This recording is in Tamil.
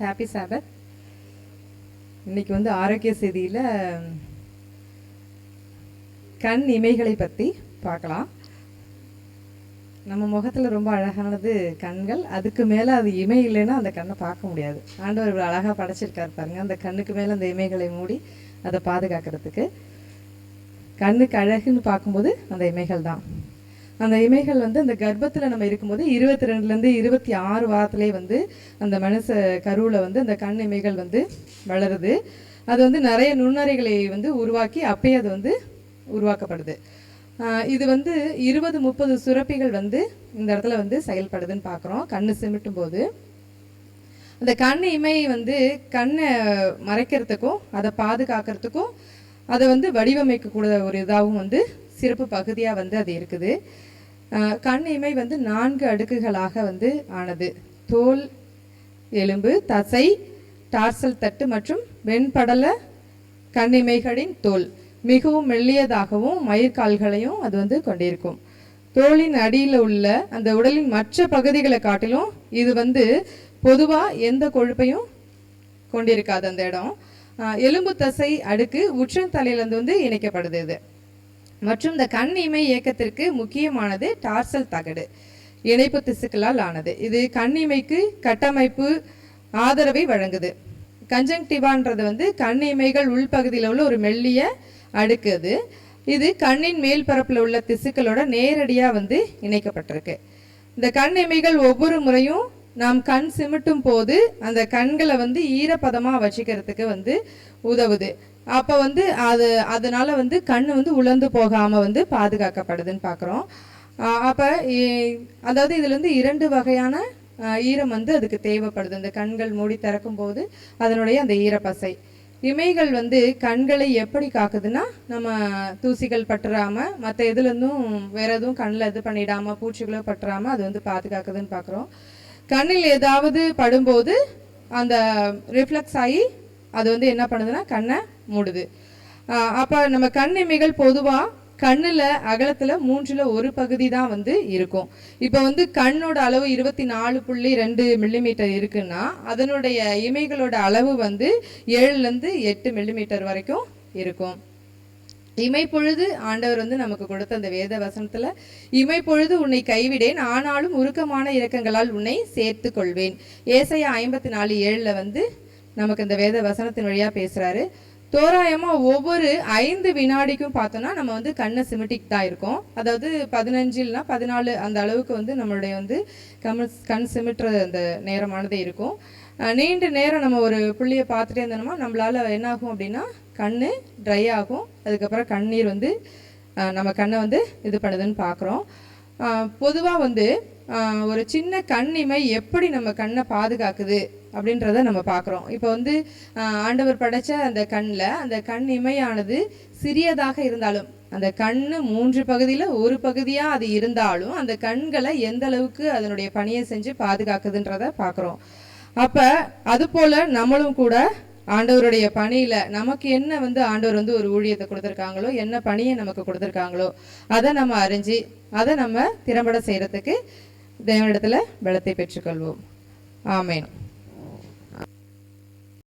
ஹாப்பி சாபத். இன்னைக்கு வந்து ஆரோக்கிய செய்தியில் கண் இமைகளை பற்றி பார்க்கலாம். நம்ம முகத்தில் ரொம்ப அழகானது கண்கள், அதுக்கு மேலே அது இமை இல்லைன்னா அந்த கண்ணை பார்க்க முடியாது. ஆண்டவர் இவ்வளோ அழகாக படைச்சிருக்காரு பாருங்க. அந்த கண்ணுக்கு மேலே அந்த இமைகளை மூடி அதை பாதுகாக்கிறதுக்கு. கண்ணுக்கு அழகுன்னு பார்க்கும்போது அந்த இமைகள் தான். அந்த இமைகள் வந்து அந்த கர்ப்பத்தில் நம்ம இருக்கும்போது 22லேருந்து 26 வாரத்திலே வந்து அந்த மனுஷ கருவில் வந்து அந்த கண் இமைகள் வந்து வளருது. அது வந்து நிறைய நுண்ணறைகளை வந்து உருவாக்கி அப்பயே அது வந்து உருவாக்கப்படுது. இது வந்து 20-30 சுரப்பிகள் வந்து இந்த இடத்துல வந்து செயல்படுதுன்னு பார்க்குறோம். கண்ணு சிமிட்டும் போது அந்த கண் இமை வந்து கண்ணை மறைக்கிறதுக்கும் அதை பாதுகாக்கிறதுக்கும் அதை வந்து வடிவமைக்கக்கூடிய ஒரு இதாகவும் வந்து சிறப்பு பகுதியாக வந்து அது இருக்குது. கண் இமை வந்து 4 அடுக்குகளாக வந்து ஆனது. தோல், எலும்பு, தசை, டார்சல் தட்டு மற்றும் வெண்படல கண் இமைகளின் தோல் மிகவும் மெல்லியதாகவும் மயிர்கால்களையும் அது வந்து கொண்டிருக்கும். தோலின் அடியில் உள்ள அந்த உடலின் மற்ற பகுதிகளை காட்டிலும் இது வந்து பொதுவாக எந்த கொழுப்பையும் கொண்டிருக்காது அந்த இடம். எலும்பு தசை அடுக்கு உச்சந்தலையிலிருந்து வந்து இணைக்கப்படுது இது. மற்றும் இந்த கண் இமை இயக்கத்திற்கு முக்கியமானது டார்சல் தகடு, இணைப்பு திசுக்களால் ஆனது. இது கண் இமைக்கு கட்டமைப்பு ஆதரவை வழங்குது. கன்ஜங்டிவான்றது வந்து கண் இமைகள் உள்பகுதியில் உள்ள ஒரு மெல்லிய அடுக்கு. இது கண்ணின் மேல் பரப்பில் உள்ள திசுக்களோட நேரடியாக வந்து இணைக்கப்பட்டிருக்கு. இந்த கண் இமைகள் ஒவ்வொரு முறையும் நாம் கண் சிமிட்டும் போது அந்த கண்களை வந்து ஈரப்பதமாக வச்சுக்கிறதுக்கு வந்து உதவுது. அப்போ வந்து அதனால வந்து கண் வந்து உலர்ந்து போகாமல் வந்து பாதுகாக்கப்படுதுன்னு பார்க்குறோம். அப்போ அதாவது இதுல இருந்து 2 வகையான ஈரம் வந்து அதுக்கு தேவைப்படுது. அந்த கண்கள் மூடி திறக்கும் போது அதனுடைய அந்த ஈரப்பசை. இமைகள் வந்து கண்களை எப்படி காக்குதுன்னா, நம்ம தூசிகள் பட்டுறாமல் மற்ற எதுலேருந்தும் வேற எதுவும் கண்ணில் இது பண்ணிடாமல் பூச்சிகளோ பட்டுறாமல் அது வந்து பாதுகாக்குதுன்னு பார்க்குறோம். கண்ணில் ஏதாவது படும்போது அந்த ரிஃப்ளெக்ஸ் ஆகி அது வந்து என்ன பண்ணுதுன்னா கண்ணை மூடுது. அப்போ நம்ம கண் இமைகள் பொதுவாக கண்ணில் அகலத்தில் 1/3 பகுதி தான் வந்து இருக்கும். இப்போ வந்து கண்ணோட அளவு 24.2 மில்லிமீட்டர் இருக்குன்னா அதனுடைய இமைகளோட அளவு வந்து 7லேருந்து 8 மில்லிமீட்டர் வரைக்கும் இருக்கும். இமைப்பொழுது ஆண்டவர் வந்து நமக்கு கொடுத்த அந்த வேத வசனத்தில் இமைப்பொழுது உன்னை கைவிடேன், ஆனாலும் உருக்கமான இரக்கங்களால் உன்னை சேர்த்து கொள்வேன். ஏசாயா 54:7 வந்து நமக்கு இந்த வேத வசனத்தின் வழியாக பேசுகிறாரு. தோராயமாக ஒவ்வொரு 5 வினாடிக்கும் பார்த்தோன்னா நம்ம வந்து கண்ணை சிமிட்டிக் தான் இருக்கோம். அதாவது 15 இல்லைனா 14 அந்த அளவுக்கு வந்து நம்மளுடைய வந்து கண் சிமிட்டுற அந்த நேரமானதே இருக்கும். நீண்ட நேரம் நம்ம ஒரு புள்ளியை பார்த்துட்டே இருந்தோம்னா நம்மளால் என்ன ஆகும் அப்படின்னா கண் ட்ரை ஆகும். அதுக்கப்புறம் கண்ணீர் வந்து நம்ம கண்ணை வந்து இது பண்ணுதுன்னு பார்க்குறோம். பொதுவாக வந்து ஒரு சின்ன கண் இமை எப்படி நம்ம கண்ணை பாதுகாக்குது அப்படின்றத நம்ம பார்க்குறோம். இப்போ வந்து ஆண்டவர் படைச்ச அந்த கண்ணில் அந்த கண் இமையானது சிறியதாக இருந்தாலும் அந்த கண் 3 பகுதியில் ஒரு பகுதியாக அது இருந்தாலும் அந்த கண்களை எந்த அளவுக்கு அதனுடைய பணியை செஞ்சு பாதுகாக்குதுன்றத பார்க்குறோம். அப்போ அது போல் நம்மளும் கூட ஆண்டவருடைய பணியில் நமக்கு என்ன வந்து ஆண்டவர் வந்து ஒரு ஊழியத்தை கொடுத்துருக்காங்களோ, என்ன பணியை நமக்கு கொடுத்துருக்காங்களோ அதை நம்ம அறிஞ்சு அதை நம்ம திறம்பட செய்கிறதுக்கு தேவனிடத்தில் பலத்தை பெற்றுக்கொள்வோம். ஆமேன்.